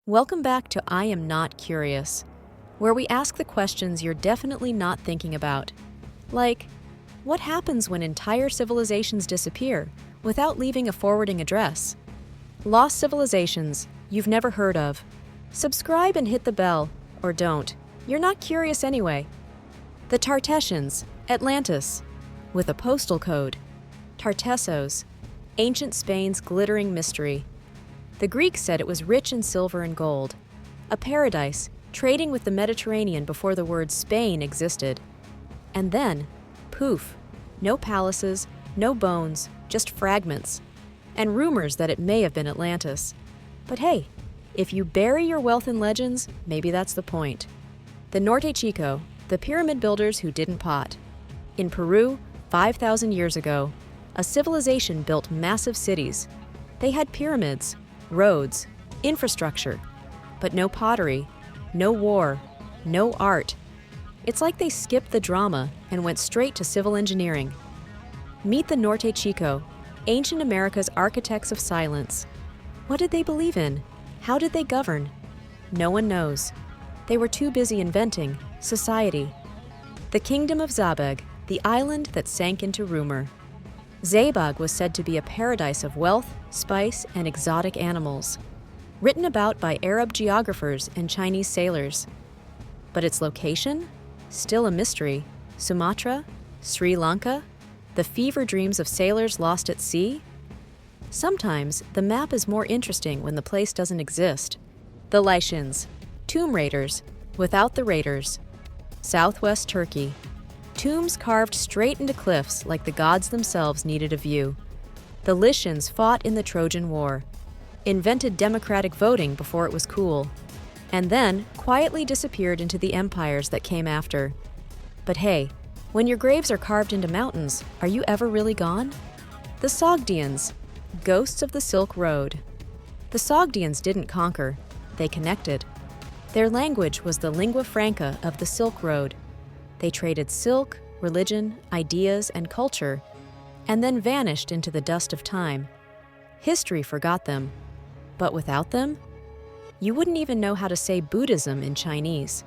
Welcome back to I Am Not Curious, where we ask the questions you're definitely not thinking about. Like, what happens when entire civilizations disappear without leaving a forwarding address? Lost civilizations you've never heard of. Subscribe and hit the bell, or don't. You're not curious anyway. The Tartessians, Atlantis, with a postal code. Tartessos, ancient Spain's glittering mystery. The Greeks said it was rich in silver and gold, a paradise trading with the Mediterranean before the word Spain existed. And then, poof, no palaces, no bones, just fragments, and rumors that it may have been Atlantis. But hey, if you bury your wealth in legends, maybe that's the point. The Norte Chico, the pyramid builders who didn't pot. In Peru, 5,000 years ago, a civilization built massive cities. They had pyramids, roads, infrastructure, but no pottery, no war, no art. It's like they skipped the drama and went straight to civil engineering. Meet the Norte Chico, ancient America's architects of silence. What did they believe in? How did they govern? No one knows. They were too busy inventing society. The Kingdom of Zabeg, the island that sank into rumor. Zabeg was said to be a paradise of wealth, spice, and exotic animals, written about by Arab geographers and Chinese sailors. But its location? Still a mystery. Sumatra? Sri Lanka? The fever dreams of sailors lost at sea? Sometimes the map is more interesting when the place doesn't exist. The Lycians, tomb raiders, without the raiders. Southwest Turkey. Tombs carved straight into cliffs like the gods themselves needed a view. The Lycians fought in the Trojan War, invented democratic voting before it was cool, and then quietly disappeared into the empires that came after. But hey, when your graves are carved into mountains, are you ever really gone? The Sogdians, ghosts of the Silk Road. The Sogdians didn't conquer, they connected. Their language was the lingua franca of the Silk Road. They traded silk, religion, ideas, and culture, and then vanished into the dust of time. History forgot them. But without them, you wouldn't even know how to say Buddhism in Chinese.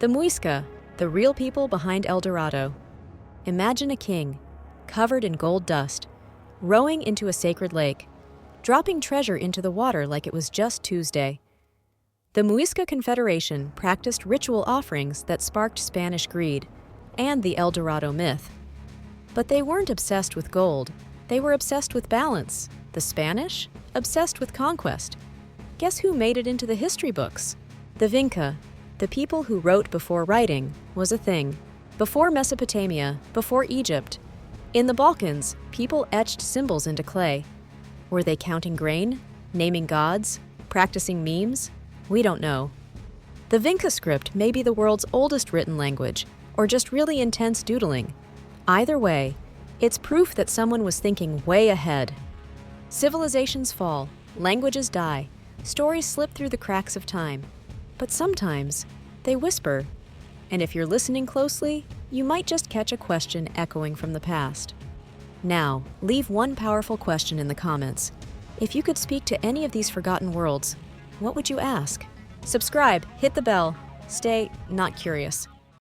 The Muisca, the real people behind El Dorado. Imagine a king, covered in gold dust, rowing into a sacred lake, dropping treasure into the water like it was just Tuesday. The Muisca Confederation practiced ritual offerings that sparked Spanish greed and the El Dorado myth. But they weren't obsessed with gold. They were obsessed with balance. The Spanish? Obsessed with conquest. Guess who made it into the history books? The Vinca, the people who wrote before writing, was a thing. Before Mesopotamia, before Egypt. In the Balkans, people etched symbols into clay. Were they counting grain? Naming gods? Practicing memes? We don't know. The Vinca script may be the world's oldest written language, or just really intense doodling. Either way, it's proof that someone was thinking way ahead. Civilizations fall, languages die, stories slip through the cracks of time. But sometimes, they whisper. And if you're listening closely, you might just catch a question echoing from the past. Now, leave one powerful question in the comments. If you could speak to any of these forgotten worlds, what would you ask? Subscribe, hit the bell, stay not curious.